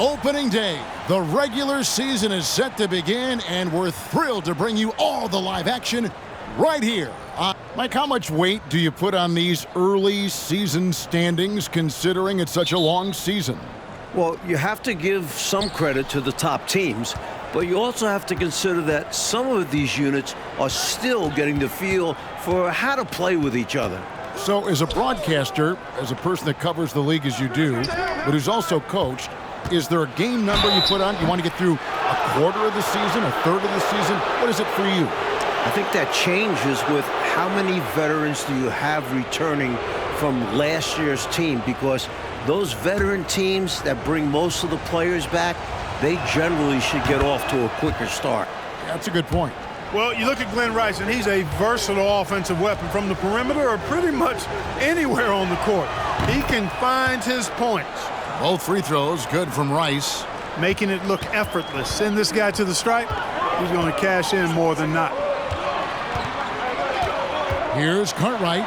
Opening day, the regular season is set to begin, and we're thrilled to bring you all the live action right here. Mike, how much weight do you put on these early season standings considering it's such a long season? Well, you have to give some credit to the top teams, but you also have to consider that some of these units are still getting the feel for how to play with each other. So as a broadcaster, as a person that covers the league as you do, but who's also coached, is there a game number you put on? You want to get through a quarter of the season, a third of the season? What is it for you? I think that changes with how many veterans do you have returning from last year's team, because those veteran teams that bring most of the players back, they generally should get off to a quicker start. That's a good point. Well, you look at Glenn Rice, and he's a versatile offensive weapon from the perimeter or pretty much anywhere on the court. He can find his points. Both free throws good from Rice. Making it look effortless. Send this guy to the stripe, he's going to cash in more than not. Here's Cartwright.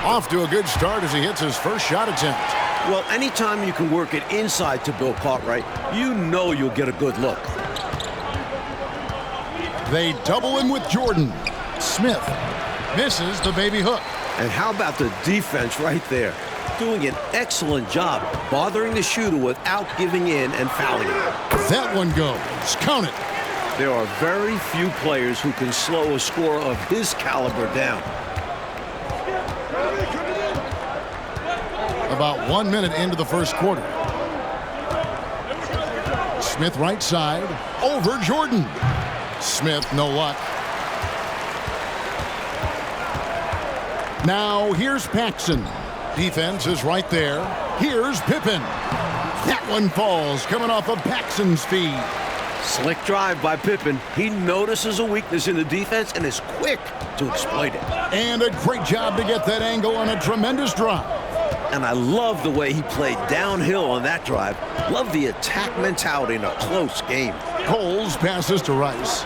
Off to a good start as he hits his first shot attempt. Well, anytime you can work it inside to Bill Cartwright, you know you'll get a good look. They double him with Jordan. Smith misses the baby hook. And how about the defense right there? Doing an excellent job bothering the shooter without giving in and fouling him. That one goes. Count it. There are very few players who can slow a scorer of his caliber down. About 1 minute into the first quarter. Smith right side. Over Jordan. Smith, no luck. Now here's Paxson. Defense is right there. Here's Pippen. That one falls, coming off of Paxson's feed. Slick drive by Pippen. He notices a weakness in the defense and is quick to exploit it. And a great job to get that angle on a tremendous drive. And I love the way he played downhill on that drive. Love the attack mentality in a close game. Coles passes to Rice.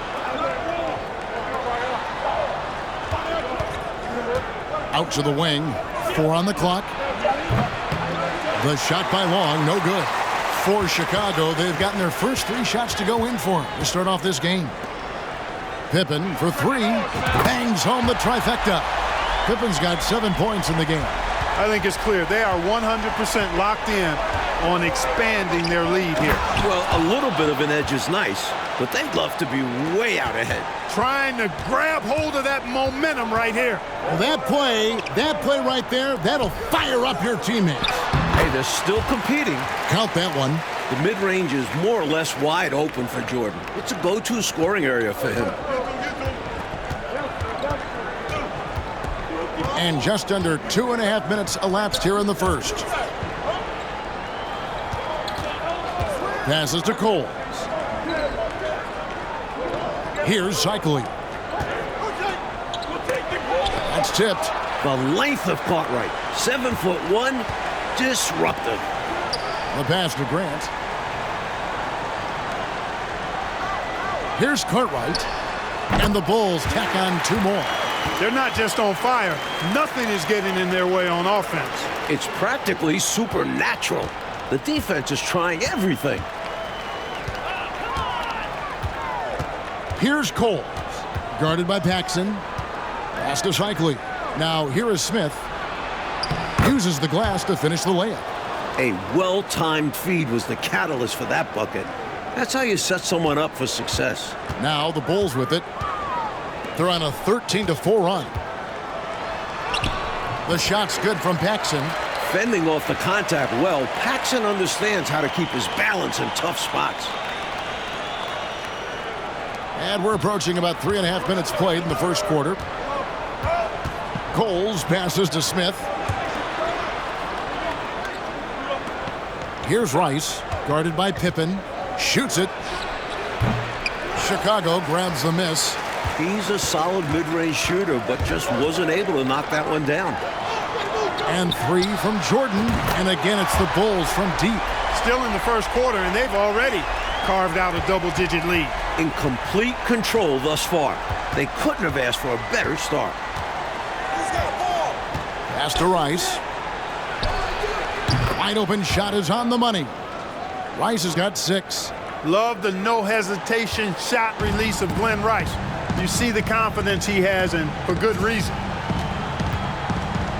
Out to the wing. 4 on the clock. The shot by Long, no good. For Chicago, they've gotten their first 3 shots to go in for him to start off this game. Pippen for 3. Bangs home the trifecta. Pippen's got 7 points in the game. I think it's clear they are 100% locked in on expanding their lead here. Well, a little bit of an edge is nice, but they'd love to be way out ahead. Trying to grab hold of that momentum right here. Well, that play right there, that'll fire up your teammates. Hey, they're still competing. Count that one. The mid-range is more or less wide open for Jordan. It's a go-to scoring area for him. And just under 2.5 minutes elapsed here in the first. Passes to Coles. Here's Cycling. That's tipped. The length of Cartwright. 7'1", disruptive. The pass to Grant. Here's Cartwright. And the Bulls tack on 2 more. They're not just on fire. Nothing is getting in their way on offense. It's practically supernatural. The defense is trying everything. Here's Coles. Guarded by Paxson. Pass to Shikely. Now here is Smith. Uses the glass to finish the layup. A well-timed feed was the catalyst for that bucket. That's how you set someone up for success. Now the Bulls with it. They're on a 13-4 run. The shot's good from Paxson. Fending off the contact well, Paxson understands how to keep his balance in tough spots. And we're approaching about 3.5 minutes played in the first quarter. Coles passes to Smith. Here's Rice, guarded by Pippen. Shoots it. Chicago grabs the miss. He's a solid mid-range shooter, but just wasn't able to knock that one down. And 3 from Jordan. And again, it's the Bulls from deep. Still in the first quarter, and they've already carved out a double-digit lead. In complete control thus far. They couldn't have asked for a better start. Pass to Rice. Wide open shot is on the money. Rice has got 6. Love the no hesitation shot release of Glenn Rice. You see the confidence he has, and for good reason.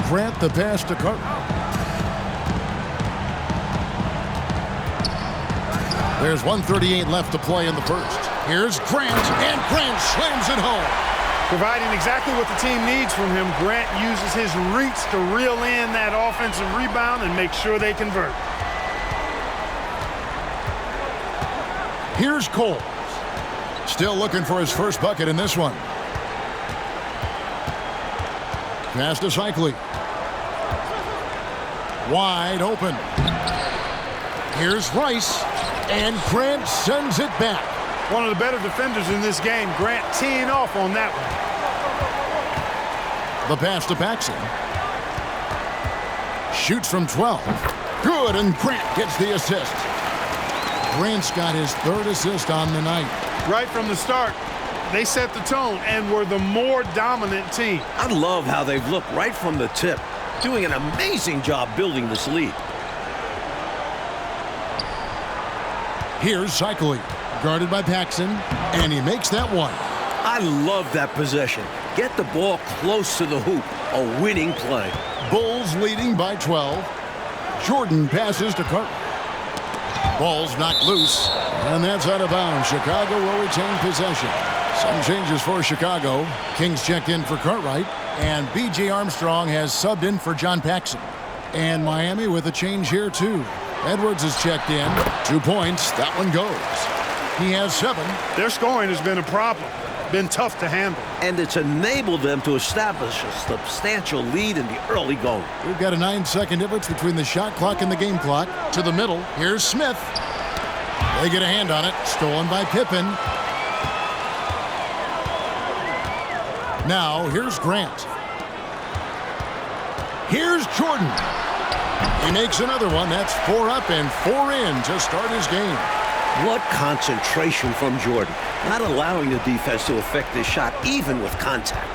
Grant the pass to Cartwright. There's 1:38 left to play in the first. Here's Grant, and Grant slams it home. Providing exactly what the team needs from him, Grant uses his reach to reel in that offensive rebound and make sure they convert. Here's Cole. Still looking for his first bucket in this one. Pass to Cycli. Wide open. Here's Rice, and Grant sends it back. One of the better defenders in this game. Grant teeing off on that one. The pass to Paxson. Shoots from 12. Good, and Grant gets the assist. Grant's got his 3rd assist on the night. Right from the start, they set the tone and were the more dominant team. I love how they've looked right from the tip, doing an amazing job building this lead. Here's Cycli, guarded by Paxson, and he makes that one. I love that possession. Get the ball close to the hoop. A winning play. Bulls leading by 12. Jordan passes to Cartwright. Ball's knocked loose, and that's out of bounds. Chicago will retain possession. Some changes for Chicago. Kings checked in for Cartwright, and B.J. Armstrong has subbed in for John Paxson. And Miami with a change here, too. Edwards has checked in. 2 points. That one goes. He has 7. Their scoring has been a problem. Been tough to handle. And it's enabled them to establish a substantial lead in the early going. We've got a 9-second difference between the shot clock and the game clock. To the middle. Here's Smith. They get a hand on it. Stolen by Pippen. Now, here's Grant. Here's Jordan. He makes another one. That's 4 up and 4 in to start his game. What concentration from Jordan. Not allowing the defense to affect this shot, even with contact.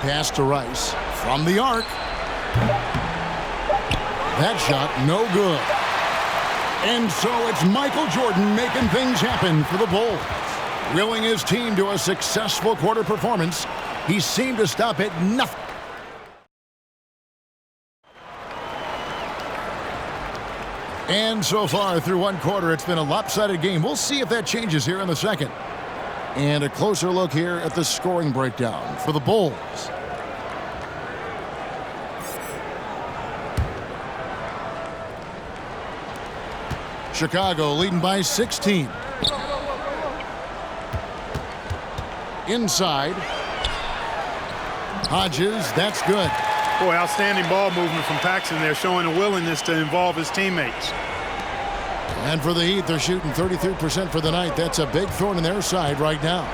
Pass to Rice. From the arc. That shot, no good. And so it's Michael Jordan making things happen for the Bulls. Willing his team to a successful quarter performance. He seemed to stop at nothing. And so far through one quarter, it's been a lopsided game. We'll see if that changes here in the second. And a closer look here at the scoring breakdown for the Bulls. Chicago leading by 16. Inside. Hodges, that's good. Boy, outstanding ball movement from Paxson there, showing a willingness to involve his teammates. And for the Heat, they're shooting 33% for the night. That's a big thorn in their side right now.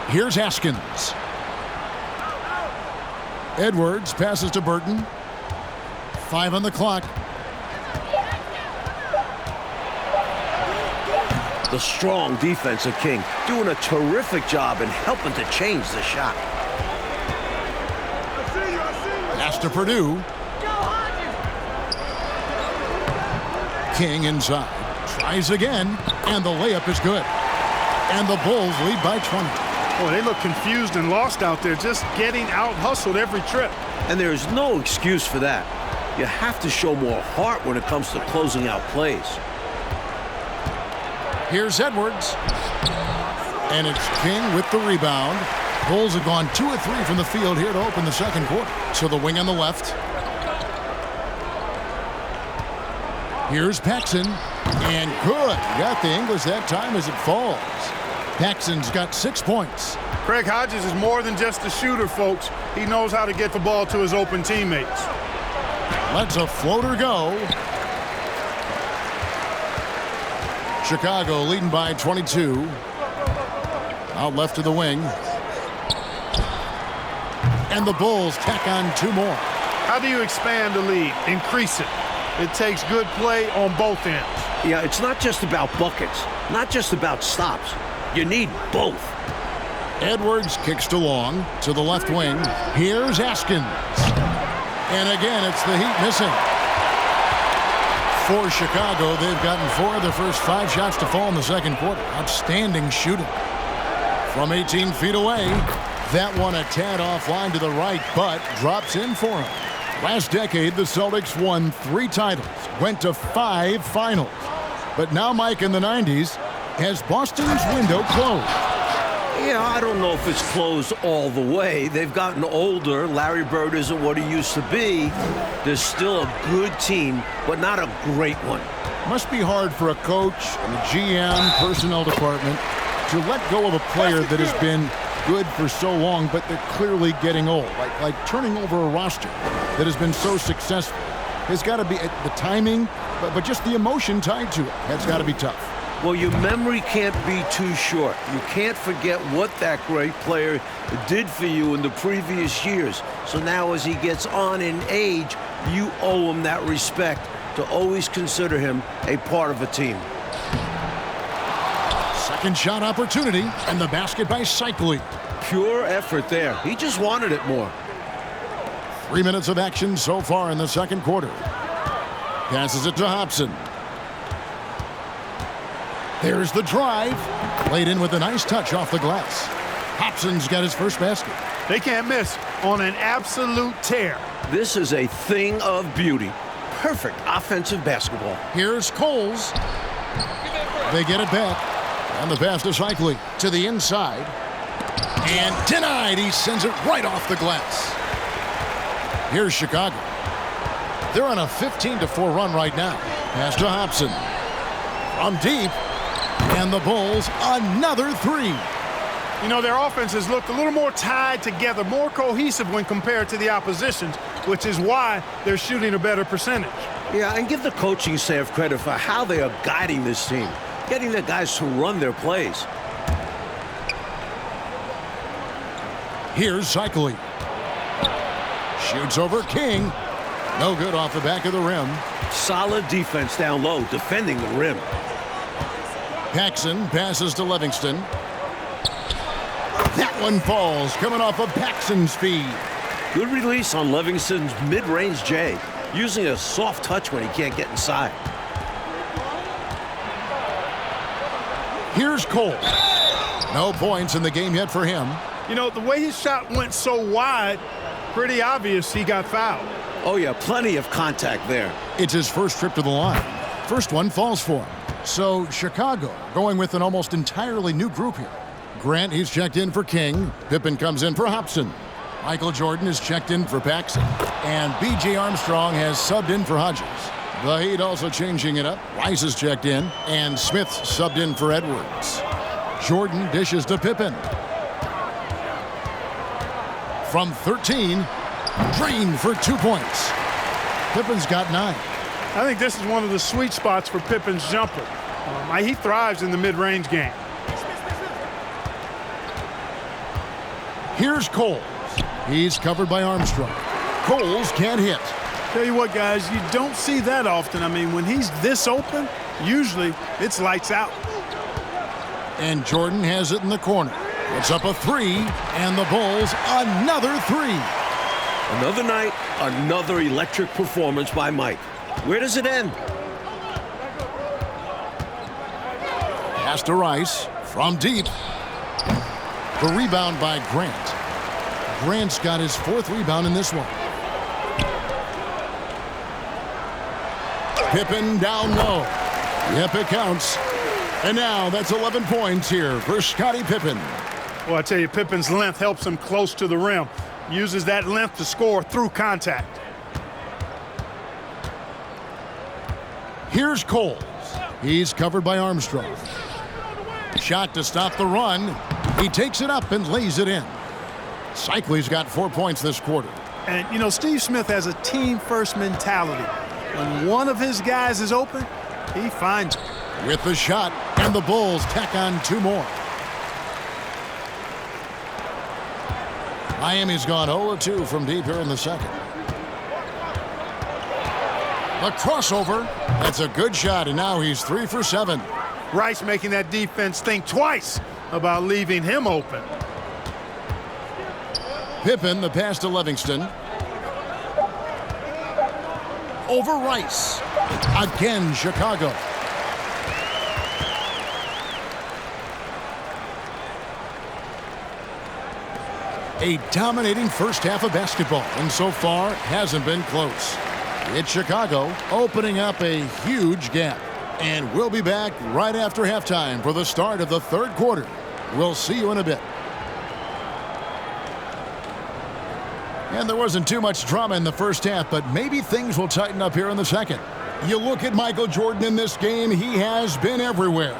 Here's Haskins. Edwards passes to Burton. 5 on the clock. The strong defense of King doing a terrific job in helping to change the shot. Pass to Purdue. King inside. Tries again, and the layup is good. And the Bulls lead by 20. Boy, they look confused and lost out there, just getting out-hustled every trip. And there's no excuse for that. You have to show more heart when it comes to closing out plays. Here's Edwards. And it's King with the rebound. Bulls have gone 2 of 3 from the field here to open the second quarter. So the wing on the left. Here's Paxson. And good. Got the English that time as it falls. Paxson's got 6 points. Craig Hodges is more than just a shooter, folks. He knows how to get the ball to his open teammates. Lets a floater go. Chicago leading by 22. Out left to the wing. And the Bulls tack on 2 more. How do you expand the lead, increase it? It takes good play on both ends. Yeah, it's not just about buckets, not just about stops. You need both. Edwards kicks to Long to the left wing. Here's Askins. And again, it's the Heat missing. For Chicago, they've gotten 4 of their first 5 shots to fall in the second quarter. Outstanding shooting. From 18 feet away, that one a tad offline to the right, but drops in for him. Last decade, the Celtics won 3 titles, went to 5 finals. But now, Mike, in the 90s, has Boston's window closed? Yeah, I don't know if it's closed all the way. They've gotten older. Larry Bird isn't what he used to be. They're still a good team, but not a great one. Must be hard for a coach and a GM, personnel department, to let go of a player that has been good for so long, but they're clearly getting old. Like turning over a roster that has been so successful. There's got to be the timing, but just the emotion tied to it. That's got to be tough. Well, your memory can't be too short. You can't forget what that great player did for you in the previous years. So now as he gets on in age, you owe him that respect to always consider him a part of a team. Second shot opportunity, and the basket by Cycli. Pure effort there. He just wanted it more. 3 minutes of action so far in the second quarter. Passes it to Hobson. There's the drive. Played in with a nice touch off the glass. Hobson's got his first basket. They can't miss on an absolute tear. This is a thing of beauty. Perfect offensive basketball. Here's Coles. They get it back. And the pass to Cycli to the inside. And denied. He sends it right off the glass. Here's Chicago. They're on a 15-4 run right now. Pass to Hobson. From deep. And the Bulls, another 3. You know, their offense has looked a little more tied together, more cohesive when compared to the opposition, which is why they're shooting a better percentage. Yeah, and give the coaching staff credit for how they are guiding this team, getting the guys to run their plays. Here's Cycli. Shoots over King. No good off the back of the rim. Solid defense down low, defending the rim. Paxson passes to Livingston. That one falls, coming off of Paxson's feed. Good release on Livingston's mid-range J, using a soft touch when he can't get inside. Here's Cole. No points in the game yet for him. You know, the way his shot went so wide, pretty obvious he got fouled. Oh, yeah, plenty of contact there. It's his first trip to the line. First one falls for him. So Chicago going with an almost entirely new group here. Grant, he's checked in for King. Pippen comes in for Hobson. Michael Jordan is checked in for Paxson. And B.J. Armstrong has subbed in for Hodges. The Heat also changing it up. Rice is checked in. And Smith subbed in for Edwards. Jordan dishes to Pippen. From 13, drained for 2 points. Pippen's got 9. I think this is one of the sweet spots for Pippen's jumper. He thrives in the mid-range game. Here's Coles. He's covered by Armstrong. Coles can't hit. Tell you what, guys, you don't see that often. I mean, when he's this open, usually it's lights out. And Jordan has it in the corner. It's up a 3, and the Bulls another 3. Another night, another electric performance by Mike. Where does it end? Pass to Rice from deep. The rebound by Grant. Grant's got his 4th rebound in this one. Pippen down low. Yep, it counts. And now that's 11 points here for Scottie Pippen. Well, I tell you, Pippen's length helps him close to the rim. Uses that length to score through contact. Here's Coles. He's covered by Armstrong. Shot to stop the run. He takes it up and lays it in. Cycli's got 4 points this quarter. And, you know, Steve Smith has a team-first mentality. When one of his guys is open, he finds it. With the shot, and the Bulls tack on 2 more. Miami's gone 0-2 from deep here in the second. A crossover. That's a good shot, and now he's 3 for 7. Rice making that defense think twice about leaving him open. Pippen, the pass to Livingston. Over Rice. Again, Chicago. A dominating first half of basketball, and so far hasn't been close. It's Chicago opening up a huge gap. And we'll be back right after halftime for the start of the third quarter. We'll see you in a bit. And there wasn't too much drama in the first half, but maybe things will tighten up here in the second. You look at Michael Jordan in this game, he has been everywhere.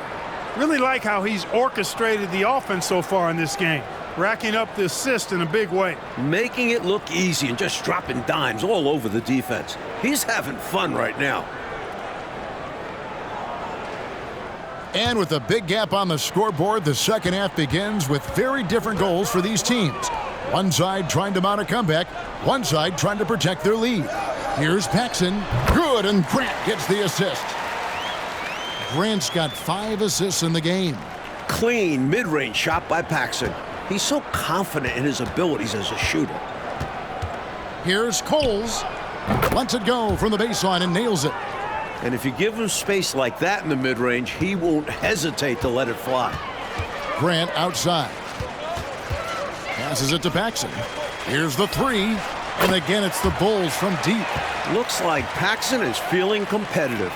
Really like how he's orchestrated the offense so far in this game, racking up the assist in a big way. Making it look easy and just dropping dimes all over the defense. He's having fun right now. And with a big gap on the scoreboard, the second half begins with very different goals for these teams. One side trying to mount a comeback, one side trying to protect their lead. Here's Paxson. Good, and Grant gets the assist. Grant's got 5 assists in the game. Clean mid-range shot by Paxson. He's so confident in his abilities as a shooter. Here's Coles. Lets it go from the baseline and nails it. And if you give him space like that in the mid-range, he won't hesitate to let it fly. Grant outside. Passes it to Paxson. Here's the 3. And again, it's the Bulls from deep. Looks like Paxson is feeling competitive.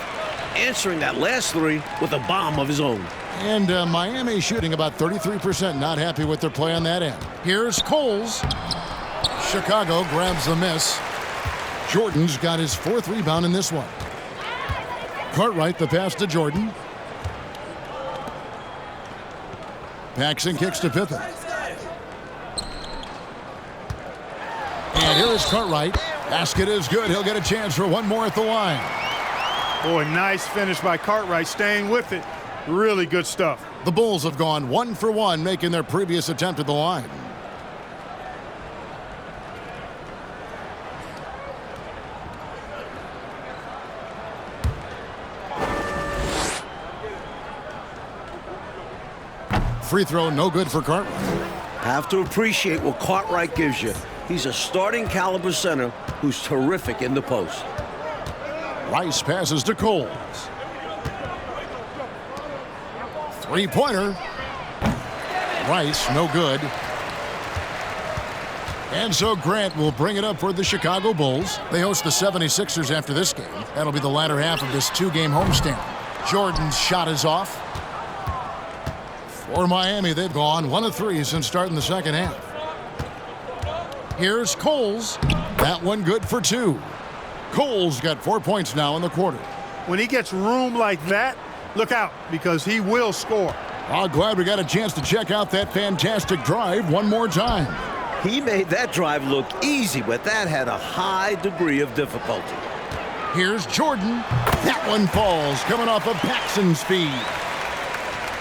Answering that last 3 with a bomb of his own. And Miami shooting about 33%. Not happy with their play on that end. Here's Coles. Chicago grabs the miss. Jordan's got his 4th rebound in this one. Cartwright, the pass to Jordan. Paxson kicks to Pippen. And here is Cartwright. Basket is good. He'll get a chance for one more at the line. Boy, nice finish by Cartwright, staying with it. Really good stuff. The Bulls have gone 1 for 1, making their previous attempt at the line. Free throw, no good for Cartwright. Have to appreciate what Cartwright gives you. He's a starting caliber center who's terrific in the post. Rice passes to Coles. Three-pointer. Rice, no good. And so Grant will bring it up for the Chicago Bulls. They host the 76ers after this game. That'll be the latter half of this 2-game homestand. Jordan's shot is off. For Miami, they've gone 1 of 3 since starting the second half. Here's Coles. That one good for 2. Coles got 4 points now in the quarter. When he gets room like that, look out, because he will score. I'm glad we got a chance to check out that fantastic drive one more time. He made that drive look easy, but that had a high degree of difficulty. Here's Jordan. That one falls, coming off of Paxson's speed.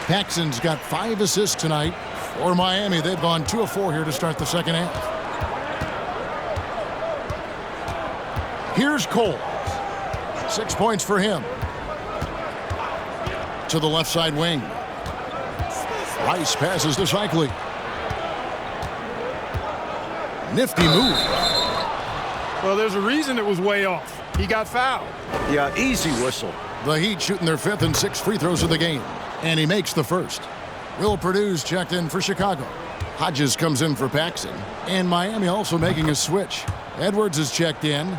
Paxson's got 5 assists tonight. For Miami, they've gone 2 of 4 here to start the second half. Here's Coles. 6 points for him. To the left side wing. Rice passes to Shikely. Nifty move. Well, there's a reason it was way off. He got fouled. Yeah, easy whistle. The Heat shooting their 5th and 6th free throws of the game. And he makes the first. Will Purdue's checked in for Chicago. Hodges comes in for Paxson. And Miami also making a switch. Edwards is checked in.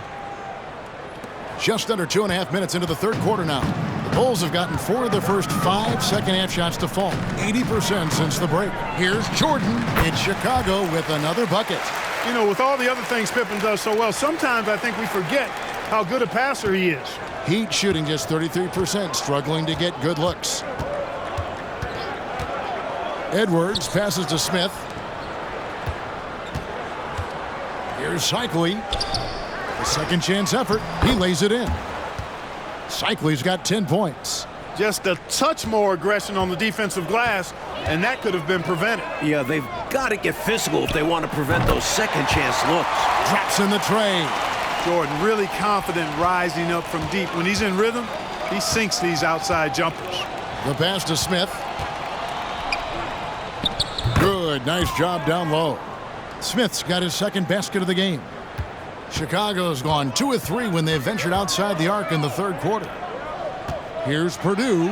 Just under 2.5 minutes into the third quarter now. The Bulls have gotten 4 of the first 5 second-half shots to fall. 80% since the break. Here's Jordan. It's Chicago with another bucket. You know, with all the other things Pippen does so well, sometimes I think we forget how good a passer he is. Heat shooting just 33%, struggling to get good looks. Edwards passes to Smith. Here's Shikely. A second chance effort. He lays it in. Shikely's got 10 points. Just a touch more aggression on the defensive glass, and that could have been prevented. Yeah, they've got to get physical if they want to prevent those second chance looks. Drops in the tray. Jordan, really confident rising up from deep. When he's in rhythm, he sinks these outside jumpers. The pass to Smith. Good, nice job down low. Smith's got his second basket of the game. Chicago's gone 2 of 3 when they ventured outside the arc in the third quarter. Here's Purdue.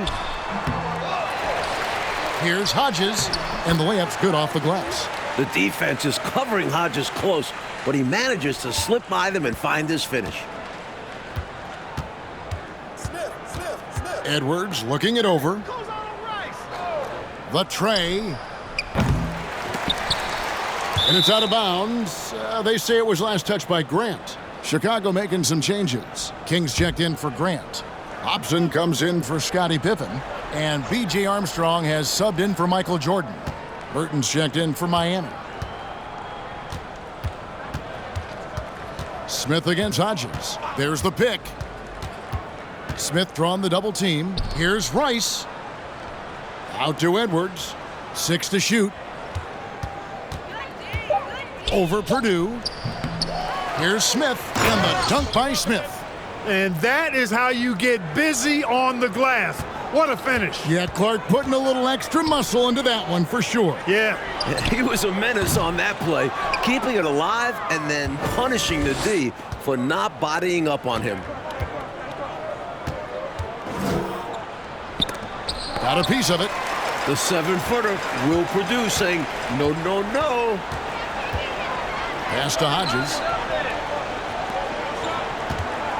Here's Hodges, and the layup's good off the glass. The defense is covering Hodges close, but he manages to slip by them and find his finish. Edwards looking it over. The tray. And it's out of bounds. They say it was last touched by Grant. Chicago making some changes. Kings checked in for Grant. Hobson comes in for Scottie Pippen. And B.J. Armstrong has subbed in for Michael Jordan. Burton's checked in for Miami. Smith against Hodges. There's the pick. Smith drawn the double team. Here's Rice. Out to Edwards. 6 to shoot. Over Purdue. Here's Smith, and the dunk by Smith. And that is how you get busy on the glass. What a finish. Yeah, Clark putting a little extra muscle into that one for sure. Yeah. He was a menace on that play, keeping it alive and then punishing the D for not bodying up on him. Got a piece of it. The 7-footer will produce, saying, no, no, no. Pass to Hodges.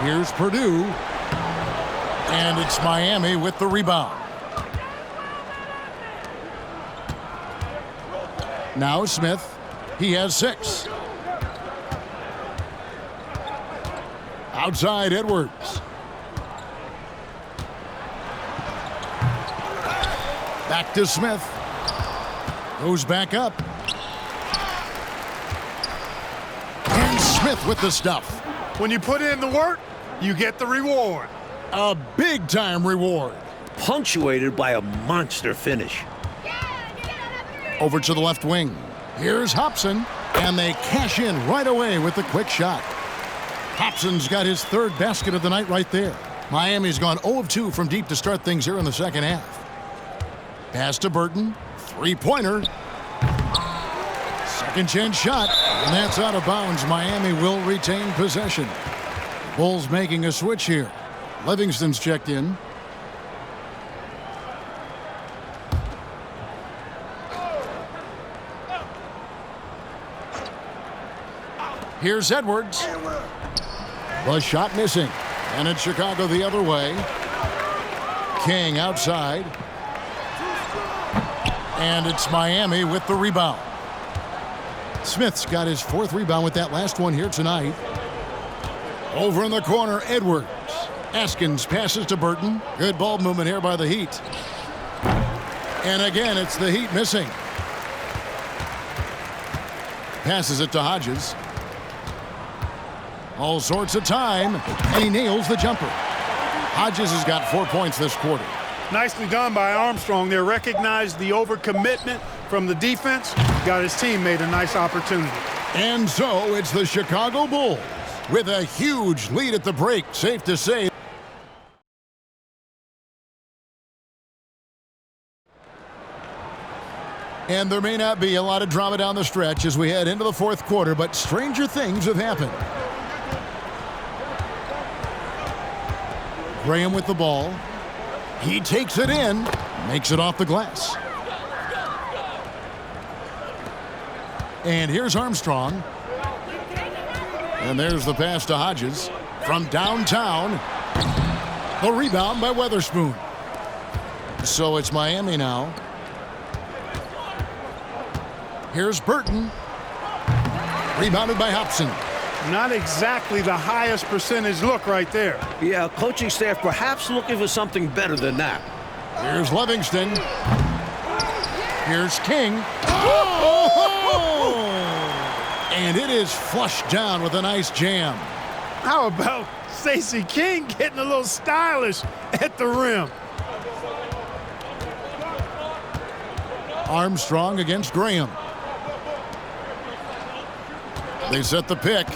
Here's Purdue. And it's Miami with the rebound. Now Smith. He has 6. Outside Edwards. Back to Smith. Goes back up. And Smith with the stuff. When you put in the work, you get the reward. A big-time reward. Punctuated by a monster finish. Over to the left wing. Here's Hobson. And they cash in right away with a quick shot. Hobson's got his 3rd basket of the night right there. Miami's gone 0 of 2 from deep to start things here in the second half. Pass to Burton. 3-pointer. Second chance shot. And that's out of bounds. Miami will retain possession. Bulls making a switch here. Livingston's checked in. Here's Edwards. The shot missing. And it's Chicago the other way. King outside. And it's Miami with the rebound. Smith's got his 4th rebound with that last one here tonight. Over in the corner, Edwards. Askins passes to Burton. Good ball movement here by the Heat. And again, it's the Heat missing. Passes it to Hodges. All sorts of time, and he nails the jumper. Hodges has got 4 points this quarter. Nicely done by Armstrong there. Recognized the overcommitment from the defense. Got his teammate a nice opportunity. And so it's the Chicago Bulls with a huge lead at the break. Safe to say. And there may not be a lot of drama down the stretch as we head into the 4th quarter, but stranger things have happened. Graham with the ball. He takes it in, makes it off the glass. And here's Armstrong. And there's the pass to Hodges from downtown. The rebound by Weatherspoon. So it's Miami now. Here's Burton. Rebounded by Hobson. Not exactly the highest percentage look right there. Yeah, coaching staff perhaps looking for something better than that. Here's Livingston. Here's King. Oh! And it is flushed down with a nice jam. How about Stacey King getting a little stylish at the rim? Armstrong against Graham. They set the pick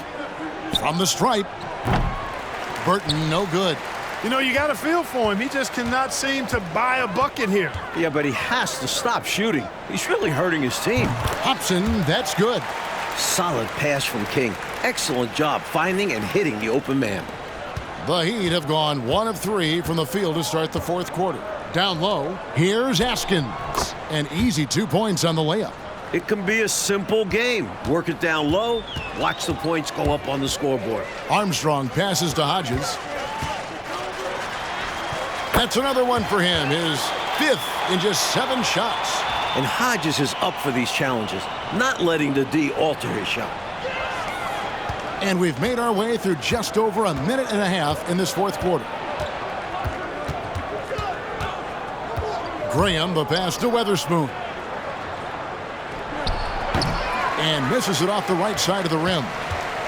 from the stripe. Burton, no good. You know, you got a feel for him. He just cannot seem to buy a bucket here. Yeah, but he has to stop shooting. He's really hurting his team. Hobson, that's good. Solid pass from King. Excellent job finding and hitting the open man. The Heat have gone 1 of 3 from the field to start the fourth quarter. Down low, here's Askins. An easy 2 points on the layup. It can be a simple game. Work it down low, watch the points go up on the scoreboard. Armstrong passes to Hodges. That's another one for him, his 5th in just 7 shots. And Hodges is up for these challenges, not letting the D alter his shot. And we've made our way through just over a minute and a half in this fourth quarter. Graham, the pass to Weatherspoon. And misses it off the right side of the rim.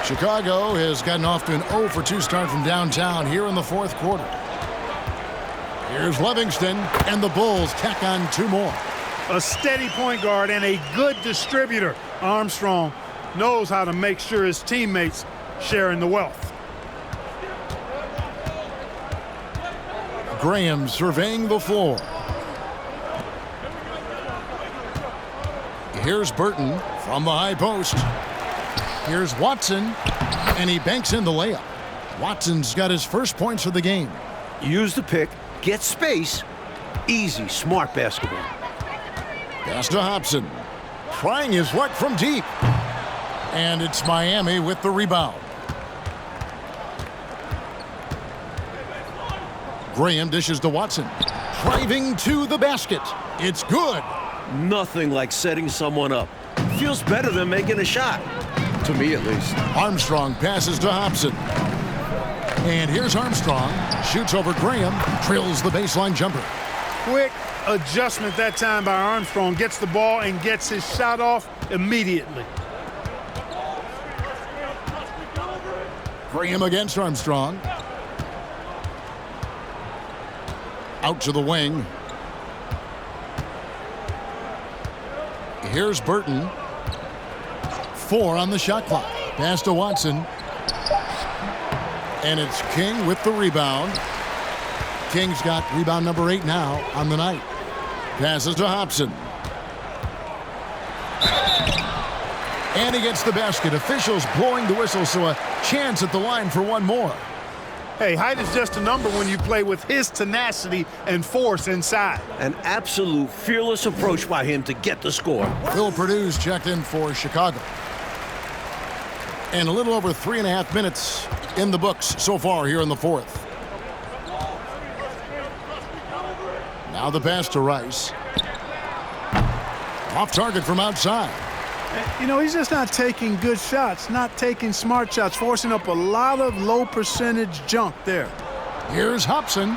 Chicago has gotten off to an 0 for 2 start from downtown here in the fourth quarter. Here's Livingston, and the Bulls tack on 2 more. A steady point guard and a good distributor. Armstrong knows how to make sure his teammates share in the wealth. Graham surveying the floor. Here's Burton from the high post. Here's Watson, and he banks in the layup. Watson's got his first points of the game. Use the pick, get space. Easy, smart basketball. Pass to Hobson. Trying his luck from deep. And it's Miami with the rebound. Graham dishes to Watson. Driving to the basket. It's good. Nothing like setting someone up. Feels better than making a shot. To me, at least. Armstrong passes to Hobson. And here's Armstrong. Shoots over Graham. Drills the baseline jumper. Quick adjustment that time by Armstrong. Gets the ball and gets his shot off immediately. Graham against Armstrong. Out to the wing. Here's Burton. 4 on the shot clock. Pass to Watson. And it's King with the rebound. King's got rebound number 8 now on the night. Passes to Hobson. And he gets the basket. Officials blowing the whistle, so a chance at the line for one more. Hey, height is just a number when you play with his tenacity and force inside. An absolute fearless approach by him to get the score. Phil Purdue's checked in for Chicago. And a little over 3.5 minutes in the books so far here in the fourth. Now the pass to Rice. Off target from outside. You know, he's just not taking good shots, not taking smart shots, forcing up a lot of low percentage junk there. Here's Hobson.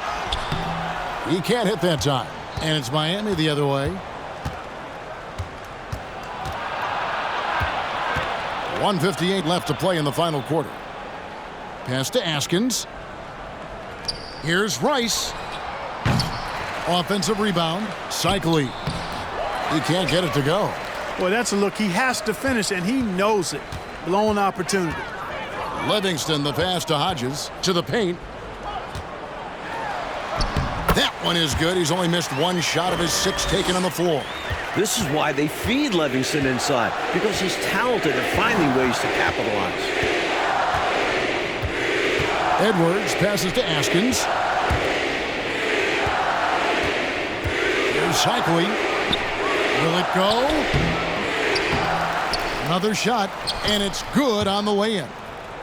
He can't hit that time. And it's Miami the other way. 1:58 left to play in the final quarter. Pass to Askins. Here's Rice. Offensive rebound. Cycling. He can't get it to go. Boy, that's a look he has to finish, and he knows it. Blown opportunity. Livingston, the pass to Hodges. To the paint. That one is good. He's only missed 1 shot of his 6 taken on the floor. This is why they feed Livingston inside, because he's talented at finding ways to capitalize. Edwards passes to Askins. Here's Cycling. Will it go? Another shot, and it's good on the way in.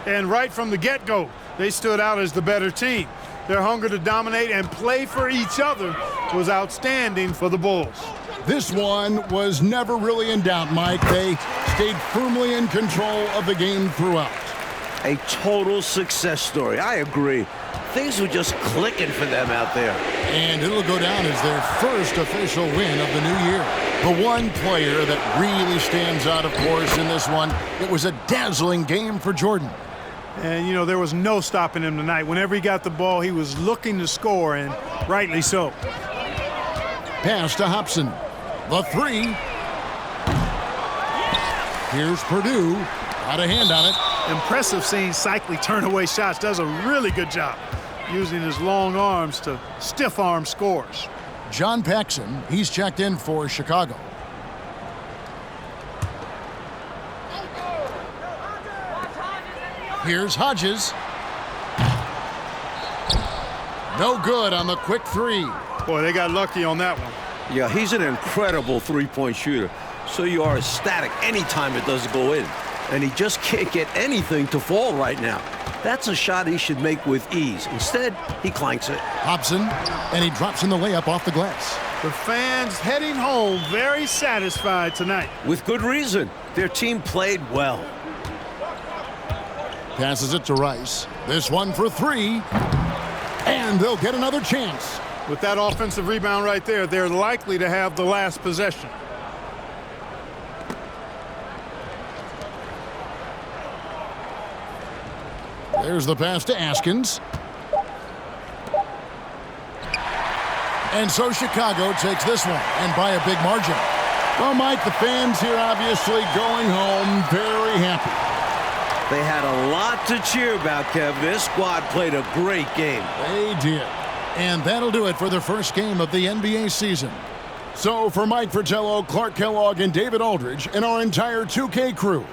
And right from the get-go, they stood out as the better team. Their hunger to dominate and play for each other was outstanding for the Bulls. This one was never really in doubt, Mike. They stayed firmly in control of the game throughout. A total success story. I agree. Things were just clicking for them out there. And it'll go down as their first official win of the new year. The one player that really stands out, of course, in this one, it was a dazzling game for Jordan. And, you know, there was no stopping him tonight. Whenever he got the ball, he was looking to score, and rightly so. Pass to Hobson. The 3. Here's Purdue. Got a hand on it. Impressive seeing Cycli turn away shots. Does a really good job using his long arms to stiff arm scores. John Paxson, he's checked in for Chicago. Here's Hodges. No good on the quick three. Boy, they got lucky on that one. Yeah, he's an incredible three-point shooter. So you are ecstatic anytime it doesn't go in. And he just can't get anything to fall right now. That's a shot he should make with ease. Instead, he clanks it. Hobson, and he drops in the layup off the glass. The fans heading home very satisfied tonight. With good reason. Their team played well. Passes it to Rice. This one for three. And they'll get another chance. With that offensive rebound right there, they're likely to have the last possession. There's the pass to Askins. And so Chicago takes this one, and by a big margin. Well, Mike, the fans here obviously going home very happy. They had a lot to cheer about, Kev. This squad played a great game. They did. And that'll do it for the first game of the NBA season. So for Mike Fratello, Clark Kellogg, and David Aldridge, and our entire 2K crew,